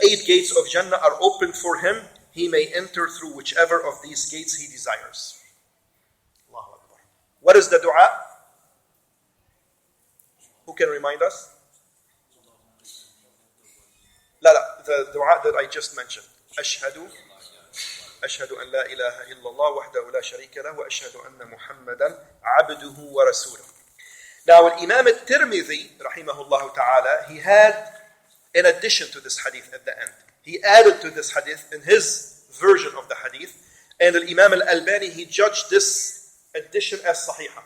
8 gates of Jannah are open for him. He may enter through whichever of these gates he desires. Allahu Akbar. What is the dua? Who can remind us? The dua that I just mentioned. أشهد أن لا إله إلا الله وحده لا شريك له وأشهد أن محمدا عبده ورسوله. Now, Imam al-Tirmidhi, rahimahullah ta'ala, he had, in addition to this hadith at the end, he added to this hadith in his version of the hadith, and Imam al-Albani, he judged this addition as sahiha,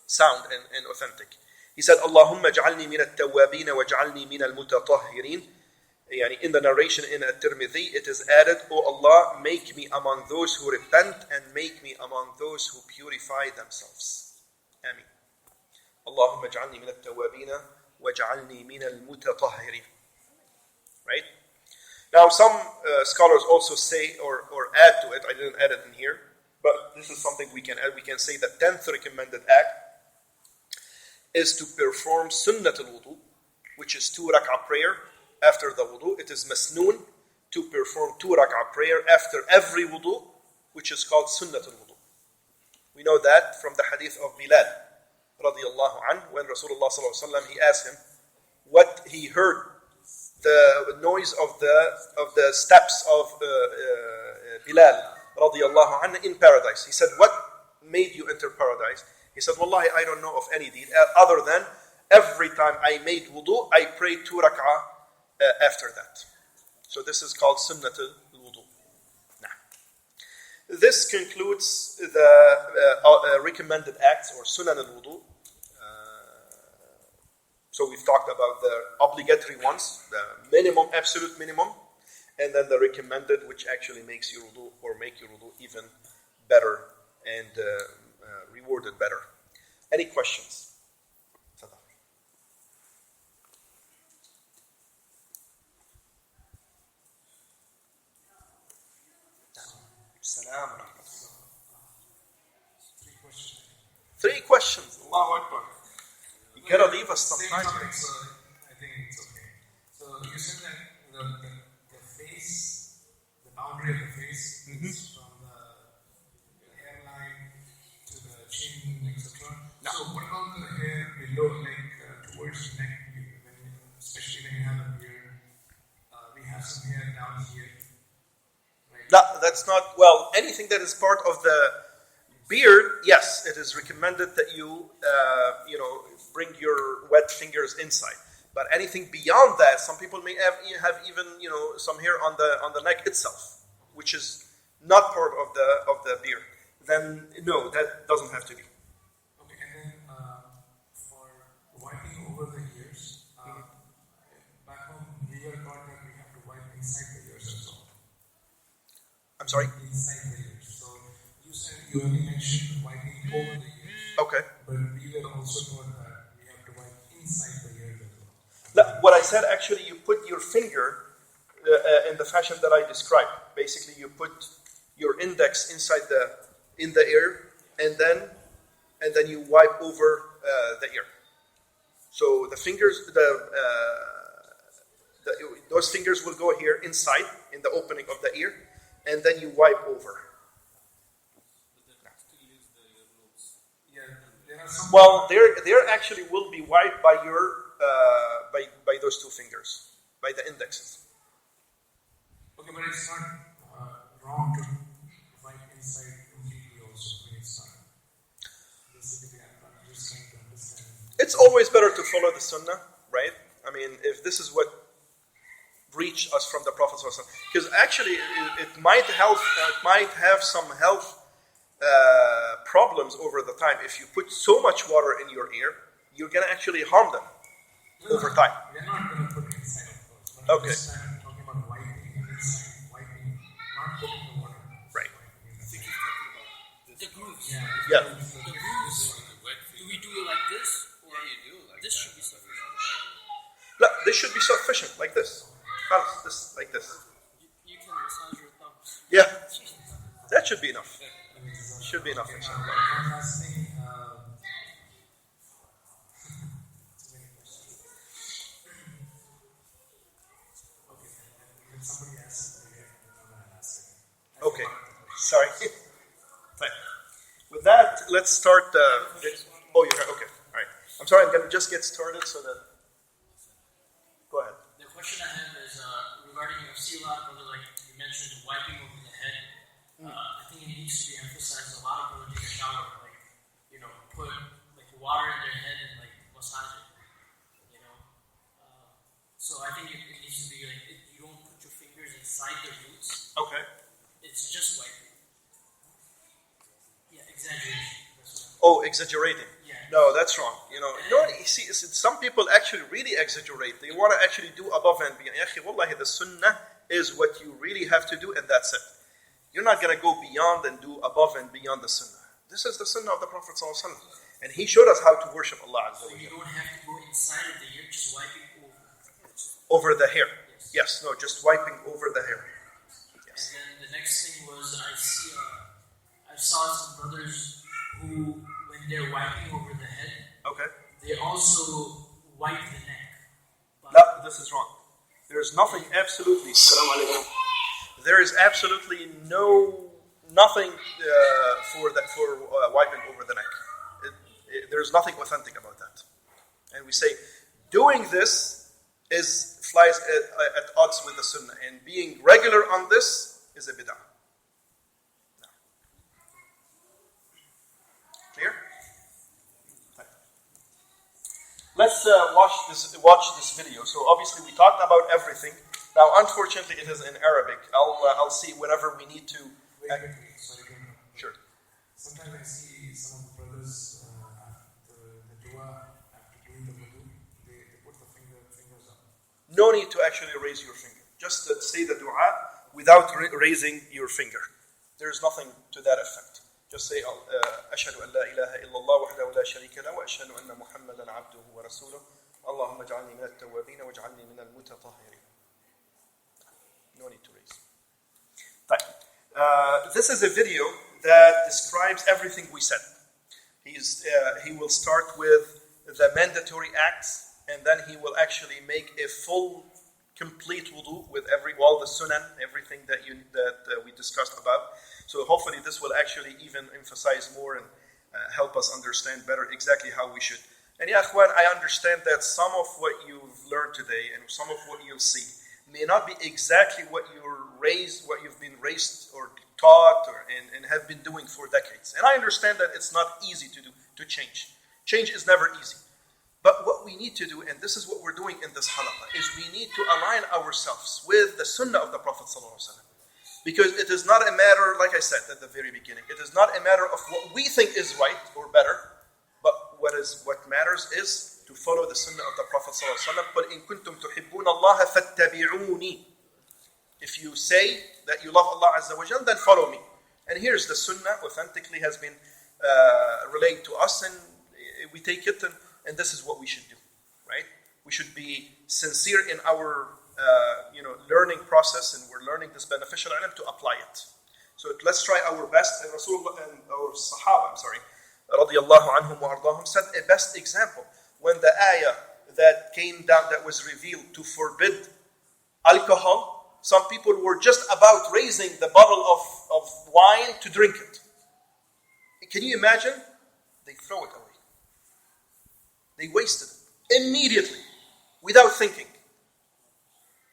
sound and authentic. He said, Allahumma ja'alni min al-tawwabin wa ja'alni min al-mutatahhirin. In the narration in At-Tirmidhi, it is added, O Allah, make me among those who repent and make me among those who purify themselves. Ameen. Allahumma ja'alni min al-tawwabin wa ja'alni min al-mutatahhirin. Right? Now, some scholars also say or add to it, I didn't add it in here, but this is something we can add. We can say the 10th recommended act is to perform sunnat al-wudu, which is 2 rak'ah prayer after the wudu. It is masnoon to perform 2 rak'ah prayer after every wudu, which is called sunnat al-wudu. We know that from the hadith of Bilal radiyallahu anhu, when Rasulullah sallallahu alaihi wasallam, he asked him what he heard, the noise of the steps of Bilal radiyallahu anhu in paradise. He said, what made you enter paradise? He said, Wallahi, I don't know of any deed other than every time I made wudu, I prayed 2 rak'ah after that. So this is called sunnat al-wudu. This concludes the recommended acts or sunan al-wudu. So we've talked about the obligatory ones, the minimum, absolute minimum, and then the recommended, which actually makes your wudu or make your wudu even better and rewarded better. Any questions? Salam. 3 questions. Allahu Akbar. You gotta leave us some time. So I think it's okay. So you said that the face, the boundary of the face is from the hairline to the chin, etc. No. So what about the hair below, like towards the neck, especially when you have a beard? We have some hair down here. No, that's not, well, anything that is part of the beard, yes, it is recommended that you, bring your wet fingers inside. But anything beyond that, some people may have even, some hair on the neck itself, which is not part of the beard. Then, no, that doesn't have to be. Okay, and then for wiping over the ears, back home, we were taught that we have to wipe inside the ears as well. I'm sorry? Inside the ears. So you said you only mentioned wiping over the ears. Okay. But we were also taught that we have to wipe inside the ears as well. What I said, actually, you put your finger in the fashion that I described. Basically, you put your index in the ear, and then you wipe over the ear. So the fingers, those fingers will go here inside in the opening of the ear, and then you wipe over. Well, there actually will be wiped by your by those 2 fingers, by the indexes. Okay, but it's not wrong to wipe inside completely also when it's not. Basically, I'm just trying to understand. It's always better to follow the sunnah, right? I mean, if this is what reached us from the Prophet ﷺ, because actually it might have some health problems over the time. If you put so much water in your ear, you're going to actually harm them over time. We're not going to put inside, of course. But Okay. I'm talking about wiping inside, not putting the water. Right. I think he's talking about the grooves. Yeah. The grooves. Do we do it like this? Or you do like this that. should be sufficient. No, this should be sufficient, like this. Like this. You can massage your thumbs. Yeah. That should be enough. Should be enough, inshallah. One last thing. somebody asks, maybe I'm not going to ask it. Okay, sorry. With that, let's start the. Oh, you're okay. All right. I'm sorry. I'm going to just get started so that. Go ahead. The question I have is regarding, I see a lot of brothers, like you mentioned, wiping over the head. I think it needs to be emphasized. A lot of brothers take a shower, like, put like water in their head and like massage it, So I think it needs to be like, you don't put your fingers inside the roots. Okay. It's just wiping. Yeah, exaggeration. Oh, exaggerating. Yeah. No, that's wrong. You see, some people actually really exaggerate. They want to actually do above and beyond. Ya akhi, wallahi, the sunnah is what you really have to do, and that's it. You're not going to go beyond and do above and beyond the sunnah. This is the sunnah of the Prophet ﷺ. And he showed us how to worship Allah Azza wa So you Jalla. don't have to go inside of the ear, just wiping over. Over the hair. Yes, no, just wiping over the hair. Yes. And then the next thing was I saw some brothers who, when they're wiping over the head, Okay. they also wipe the neck. No, this is wrong. There's nothing absolutely. There is absolutely nothing for wiping over the neck. There's nothing authentic about that. And we say doing this flies at odds with the sunnah, and being regular on this is a bid'ah. No. Clear? Let's watch this video. So obviously we talked about everything. Now, unfortunately, it is in Arabic. I'll see whenever we need to. Sorry. Sure. Sometimes I see some of the brothers, the dua, after doing the wudu, they put the fingers up. No need to actually raise your finger. Just say the dua without raising your finger. There's nothing to that effect. Just say, أشهد أن لا إله إلا الله وحده لا شريك له وأشهد أن محمدا عبده ورسوله اللهم اجعلني من التوابين واجعلني من المتطهرين. No need to raise. This is a video that describes everything we said. He will start with the mandatory acts, and then he will actually make a full, complete wudu with all the sunan, everything that we discussed about. So hopefully this will actually even emphasize more and help us understand better exactly how we should. And ya akhwan, I understand that some of what you've learned today and some of what you'll see may not be exactly what you've been raised or taught and have been doing for decades. And I understand that it's not easy to change. Change is never easy. But what we need to do, and this is what we're doing in this halaqah, is we need to align ourselves with the sunnah of the Prophet ﷺ. Because it is not a matter, like I said at the very beginning, it is not a matter of what we think is right or better, but what matters is to follow the sunnah of the Prophet ﷺ. قُلْ إِن كُنْتُمْ تُحِبُّونَ اللَّهَ فَاتَّبِعُونِي. If you say that you love Allah Azza wa Jal, then follow me. And here's the sunnah, authentically has been relayed to us, and we take it, and this is what we should do, right? We should be sincere in our learning process, and we're learning this beneficial ilm to apply it. So let's try our best. And Rasulullah and our Sahaba, radiyallahu anhum wa ardahum, set a best example. When the ayah that came down, that was revealed to forbid alcohol, some people were just about raising the bottle of wine to drink it. Can you imagine? They throw it away. They wasted it immediately, without thinking.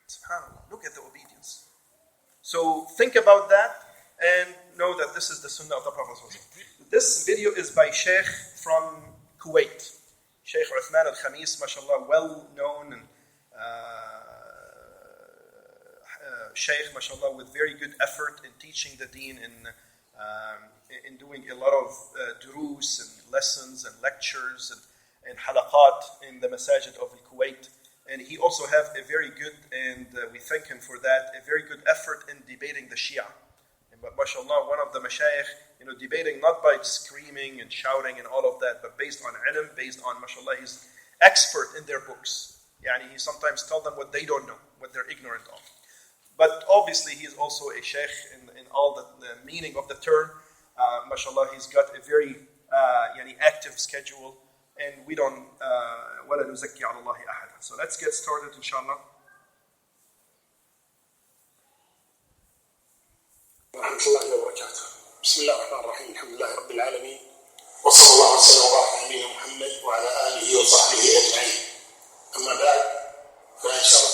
SubhanAllah, look at the obedience. So think about that and know that this is the sunnah of the Prophet. This video is by Sheikh from Kuwait. Sheikh Uthman al-Khamis, mashallah, well known and Sheikh, mashallah, with very good effort in teaching the deen, in doing a lot of durus and lessons and lectures and halaqat in the masajid of Kuwait. And he also have a very good, and we thank him for that, a very good effort in debating the Shia. But mashallah, one of the mashayikh, debating not by screaming and shouting and all of that, but based on ilm, based on, mashallah, he's expert in their books. He sometimes tell them what they don't know, what they're ignorant of. But obviously he is also a sheikh in all the meaning of the term. Mashallah, he's got a very active schedule, and we don't وَلَا نُزَكِّي عَلَى اللَّهِ أَحَدًا. So let's get started, inshallah.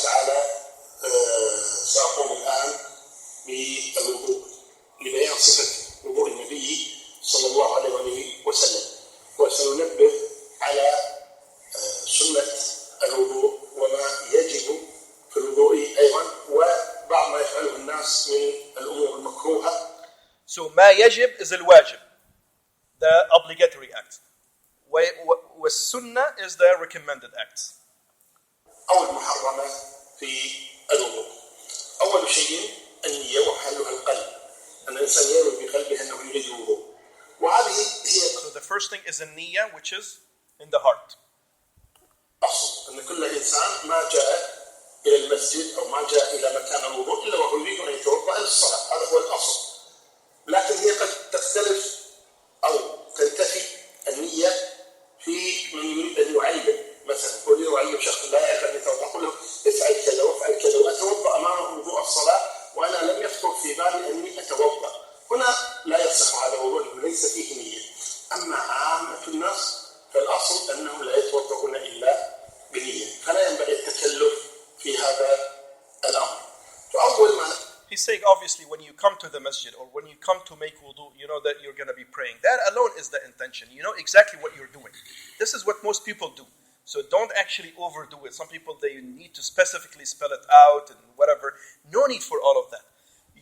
تعالى سأقوم الآن بالوضوء لبيان صفة وضوء النبي صلى الله عليه وسلم، وسننبه على سنة الوضوء وما يجب في الوضوء أيضا، وبعض ما يفعله الناس من الأمور المكروهة. So ما يجب is الواجب, the obligatory act. والسنة is the recommended acts. أو المحرمة في الوضوء. أول شيء النية ومحلها القلب، أن الإنسان ينوي بقلبه أنه يريد الوضوء، وهذه هي. So the first thing is النية, which is in the heart. أصل أن كل إنسان ما جاء إلى المسجد أو ما جاء إلى مكان الوضوء إلا وهو يريد أن يتوضأ للصلاة، هذا هو الأصل. لكن هي قد تختلف أو تنتفي النية في من يريد أن يعلم، مثلا يقول لي أعلم شخص لا يعرف أن يتوضأ، أقول له افعل كذا وافعل كذا وأتوضأ أمامه وضوء الصلاة وأنا لم يخطر في بالي أني أتوضأ، هنا لا يصح هذا الوضوء، ليس فيه نية. أما عامة الناس فالأصل أنهم لا يتوضؤون إلا بنية، فلا ينبغي التكلف في هذا الأمر. فأول ما He's saying, obviously, when you come to the masjid or when you come to make wudu, you know that you're going to be praying. That alone is the intention. You know exactly what you're doing. This is what most people do. So don't actually overdo it. Some people, they need to specifically spell it out and whatever. No need for all of that.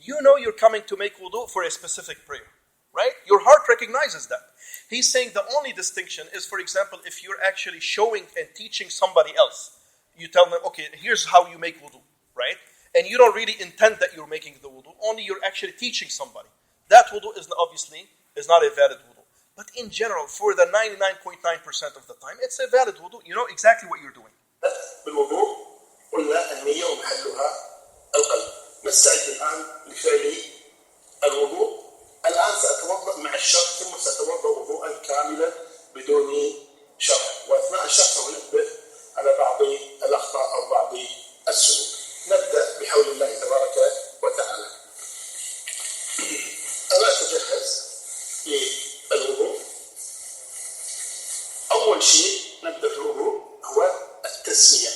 You know you're coming to make wudu for a specific prayer, right? Your heart recognizes that. He's saying the only distinction is, for example, if you're actually showing and teaching somebody else. You tell them, okay, here's how you make wudu, right? And you don't really intend that you're making the wudu, only you're actually teaching somebody. That wudu is obviously is not a valid wudu. But in general, for the 99.9% of the time, it's a valid wudu. You know exactly what you're doing. بالوضوء قلنا النية ومحلها القلب. نستعد الآن لفعل الوضوء. الآن سأتوضأ مع الشرط، ثم سأتوضأ وضوءا كاملا بدون شرط. وأثناء الشرط ننبه على بعض الأخطاء أو بعض السلوك. نبدأ بحول الله تبارك وتعالى. أنا أتجهز للوضوء. أول شيء نبدأ في الوضوء هو التسمية،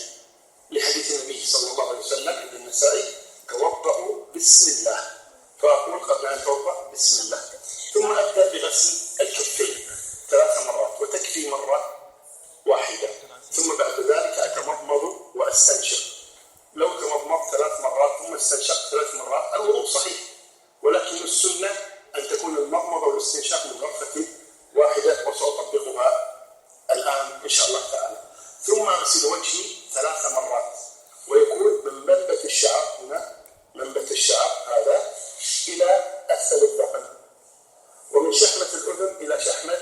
لحديث النبي صلى الله عليه وسلم عند النسائي: توضأوا بسم الله. فأقول قبل أن أتوضأ بسم الله، ثم أبدأ بغسل الكفين 3 مرات، وتكفي مرة واحدة. ثم بعد ذلك أتمضمض وأستنشق. لو تمضمضت 3 مرات ثم استنشقت 3 مرات الوضوء صحيح، ولكن السنة أن تكون المضمضة والاستنشاق من غرفة واحدة، وسأطبقها الآن إن شاء الله تعالى. ثم أغسل وجهي 3 مرات، ويكون من منبت الشعر، هنا منبت الشعر هذا إلى أسفل الذقن، ومن شحمة الأذن إلى شحمة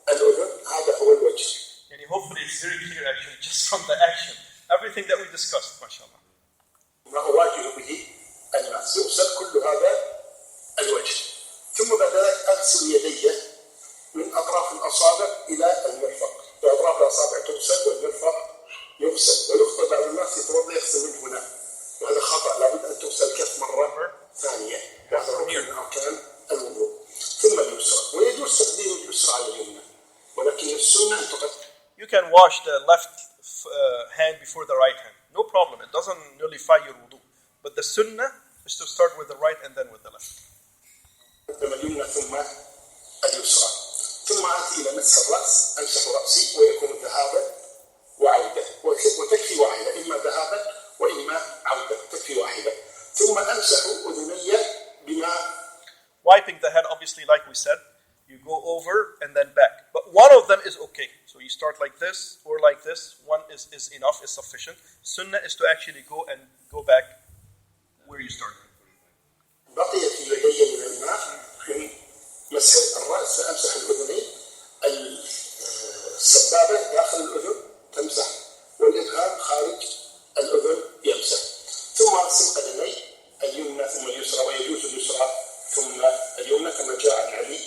الأذن، هذا هو الوجه. And hopefully it's very clear actually just from the action. Everything that we discussed, mashallah. ما أواجه به الناس يغسل كل هذا الوجه. ثم بعد ذلك أغسل يدي من أطراف الأصابع إلى المرفق. بأطراف الأصابع تغسل والمرفق يغسل، ويخطئ بعض الناس يتوضأ يغسل من هنا، وهذا خطأ. لابد أن تغسل الكف مرة ثانية، وهذا ركن من أركان الوضوء. ثم اليسرى، ويجوز تقديم اليسرى على اليمنى، ولكن السنة أن تقدم. You can wash the left hand before the right hand. No problem. It doesn't nullify your wudu. But the sunnah is to start with the right and then with the left. قدم اليمنى ثم اليسرى. ثم آتي إلى مسح الرأس، أمسح رأسي ويكون ذهابا وعودة، وتكفي واحدة، إما ذهابا وإما عودة، تكفي واحدة. ثم أمسح أذني بما. Wiping the head, obviously, like we said, you go over and then back. But one of them is okay. So you start like this or like this. One is enough, is sufficient. Sunnah is to actually go and go back where you started. بقي في يدي من الماء من مسح الرأس، فأمسح الأذنين، السبابة داخل الأذن تمسح، والإبهام خارج الأذن يمسح. ثم أغسل قدمي اليمنى ثم اليسرى، ويجوز اليسرى ثم اليمنى كما جاء عن علي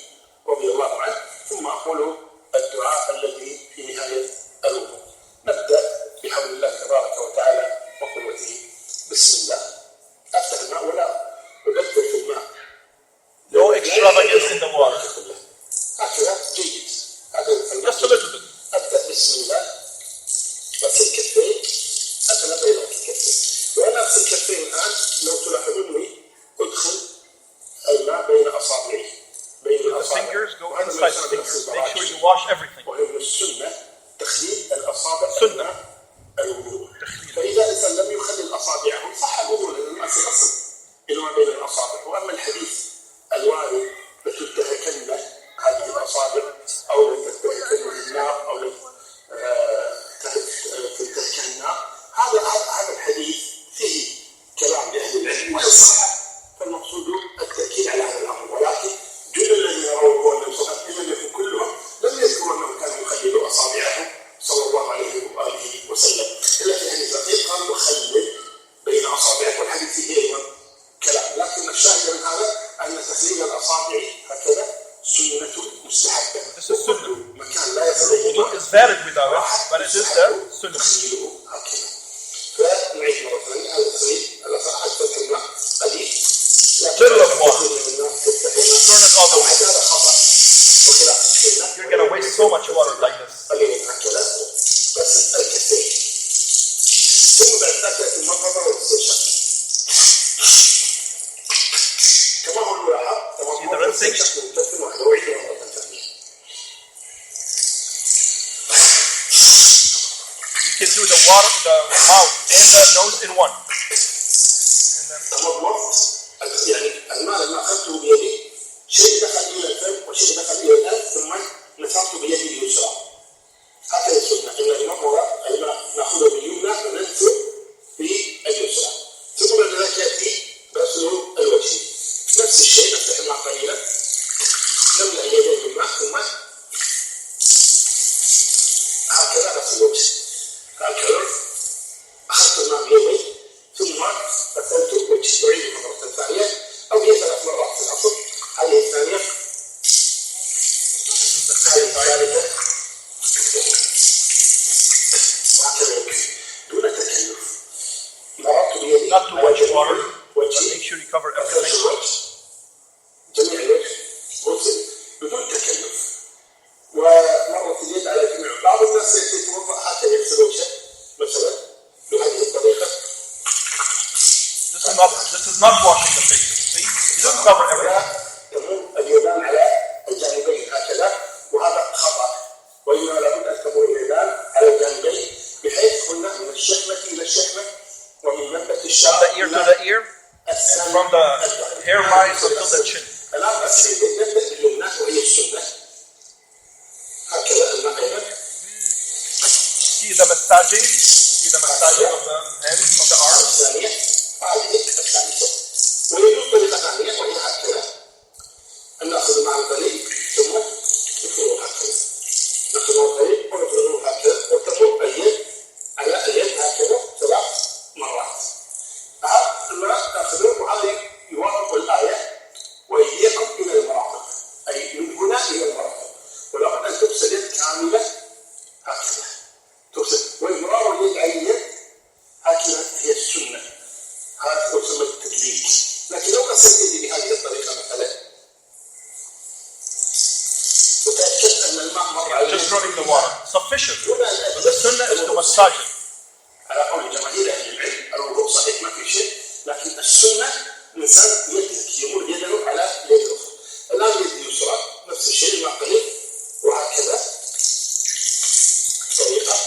رضي الله عنه. ثم أقول الدعاء الذي في نهاية الوضوء. نبدأ بحول الله تبارك وتعالى وقوته. بسم الله. أفتح الماء ولا أبدل في الماء. No extravagance in the water. هكذا جيد. هكذا Just a little bit. أبدأ بسم الله. غسل الكفين. أتنبه إلى الكفين. Make sure you wash everything. ومن السنة تخليل الأصابع سنة. الوضوء. فإذا الإنسان لم يخلل أصابعه صح الوضوء لأن الماء سيصل إلى ما بين الأصابع. وأما الحديث الوارد لتنتهكن هذه الأصابع أو لتنتهكن النار أو تنتهكن النار، هذا الحديث فيه كلام لأهل العلم وإن صح فالمقصود التأكيد على هذا الأمر. ولكن جل الذين رووا أن النبي صلى الله عليه وسلم لم يكن كلهم لم يذكروا أنه كان يخلل أصابعه صلى الله عليه وآله وسلم، إلا في حديث لطيف قال يخلل بين أصابعه والحديث فيه أيضا كلام. لكن الشاهد من هذا أن تخليل الأصابع هكذا سنة مستحبة. This is sunnah. مكان لا يصل Wudu is valid without it, but it is the sunnah. تخليله هكذا. فنعيد مرة ثانية هذا التخليل الأصابع فتح الماء قليل. Little of water. Turn it all the way. هذا خطأ وخلاف السنة. You're going to waste so much water like this. قليل هكذا بس الكثير. ثم بعد ذلك تأتي المضمضة والاستنشاق. كما هو الملاحظ تمام والاستنشاق من كف واحدة وعيد مرة ثانية. You can do the mouth and the nose in one. تمضمض يعني الماء لما أخذته بيدي شيء دخل إلى الفم وشيء دخل إلى الأنف ثم نثرته بيدي اليسرى. هكذا السنة إن المضمضة الماء نأخذه باليمنى وننثر باليسرى. ثم بعد ذلك يأتي غسل الوجه. نفس الشيء نفتح الماء قليلا نملأ اليدين بالماء ثم هكذا غسل الوجه. هكذا أخذت الماء بيدي ثم غسلت الوجه. أعيد مرة ثانية أو هي 3 مرات في الأصل. هذه الثانية هذه الثالثة وهكذا يكفي دون تكلف. مررت بيدي Not too much water, but وجهي make sure you cover غسلت everything. الوجه جميع الوجه غسل بدون تكلف. ومرت اليد على جميع. بعض الناس يتوضأ هكذا يغسل وجهه مثلا بهذه الطريقة. This is not washing the face. See, you don't cover everything. يمر اليدان على الجانبين هكذا وهذا خطأ. وإنما لابد أن تمر اليدان على الجانبين بحيث قلنا من الشحمة إلى الشحمة ومن منبت From الشعر the ear to the ear, and from the hairline until the chin. الآن نبدأ باليمنى وهي السنة. هكذا الماء. See the massaging of the hands, of the arms. الثانية هذه الثالثة. ويجوز طريقة ثانية وهي هكذا أن نأخذ الماء القليل ثم نفرغه هكذا. نأخذ الماء القليل ونفرغه هكذا وتمر اليد على اليد هكذا 3 مرات. هذا الماء نأخذه وهذا يوافق الآية وإياكم إلى المرافق أي من هنا إلى المرافق. ولابد أن تغسل يد كاملة هكذا تغسل وإمرار اليد على اليد هكذا هي السنة. هذا هو يسمى التدليك. لكن لو غسلت يدي بهذه الطريقة مثلا وتأكد أن الماء مر على Just running the water. Sufficient. But the sunnah is to massage it. على قول جماهير أهل العلم الوضوء صحيح ما في شيء لكن السنة الإنسان يدلك يمر يده على اليد الأخرى. الآن اليد اليسرى نفس الشيء الماء قليل وهكذا طريقة.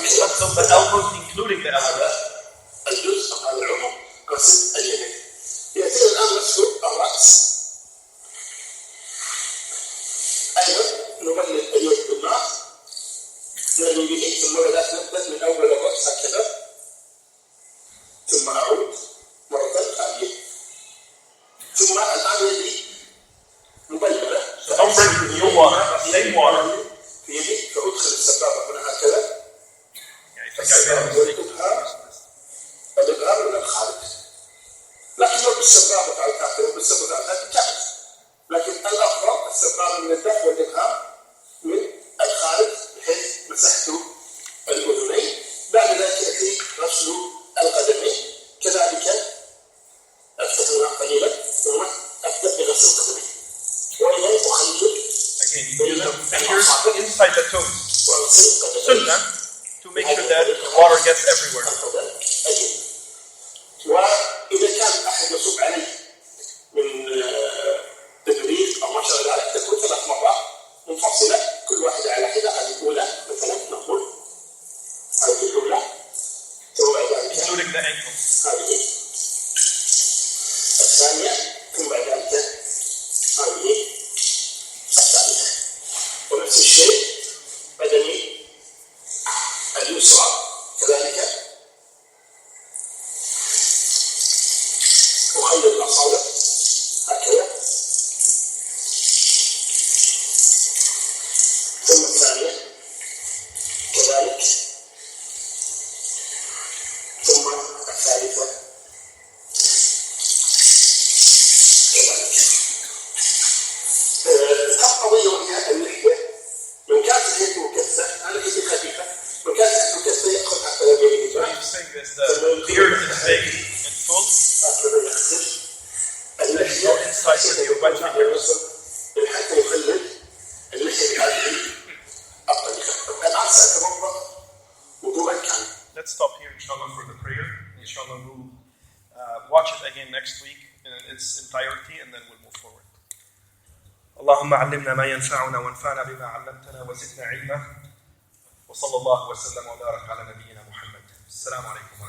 Until the elbows, including the elbows. هذا الجزء هذا العضو غسل اليدين. يأتي الآن غسل الرأس. أيضا نبلل اليد بالماء نرمي به ثم نبدأ من أول الرأس هكذا ثم أعود مرة ثانية ثم الآن يدي مبللة. So don't bring new water, the same water. في يدي فأدخل السبابة هنا هكذا. الإبهام من الخارج. لكن لو بالسبابة على الداخل وبالسبابة على الداخل جائز. لكن الأفضل السبابة من الداخل والإبهام من الخارج بحيث مسحت الأذنين. بعد ذلك يأتي غسل القدمين كذلك أفتح الماء قليلا ثم أبدأ بغسل القدمين. وإذا أخلل Again, use the fingers inside the toes. وأغسل القدمين. Sunnah to make sure that the water gets everywhere. وإذا كان أحد يصب عليه من تدريج to the ankles. هذه الثانية، ثم بعد ذلك هذه الثالثة. ونفس الشيء بدني اليسرى كذلك أخلل الأصابع هكذا، ثم الثانية كذلك، ثم الثالثة كذلك. القضية وهي اللحية، من كانت لحيته مكثة، أنا لحيتي خفيفة، من كانت لحيته مكثة يأخذ حتى لا يجري. So he's saying this, the beard is big and full. هكذا يغسل Let's go inside with your wet fingers. حتى يقلل اللحية بهذه الطريقة. الآن سأتوضأ وضوءا كاملا. Let's stop here, inshallah, for the prayer. Inshallah, we'll watch it again next week in its entirety, and then we'll move forward. اللهم علمنا ما ينفعنا وانفعنا بما علمتنا وزدنا علما وصلى الله وسلم وبارك على نبينا محمد. السلام عليكم.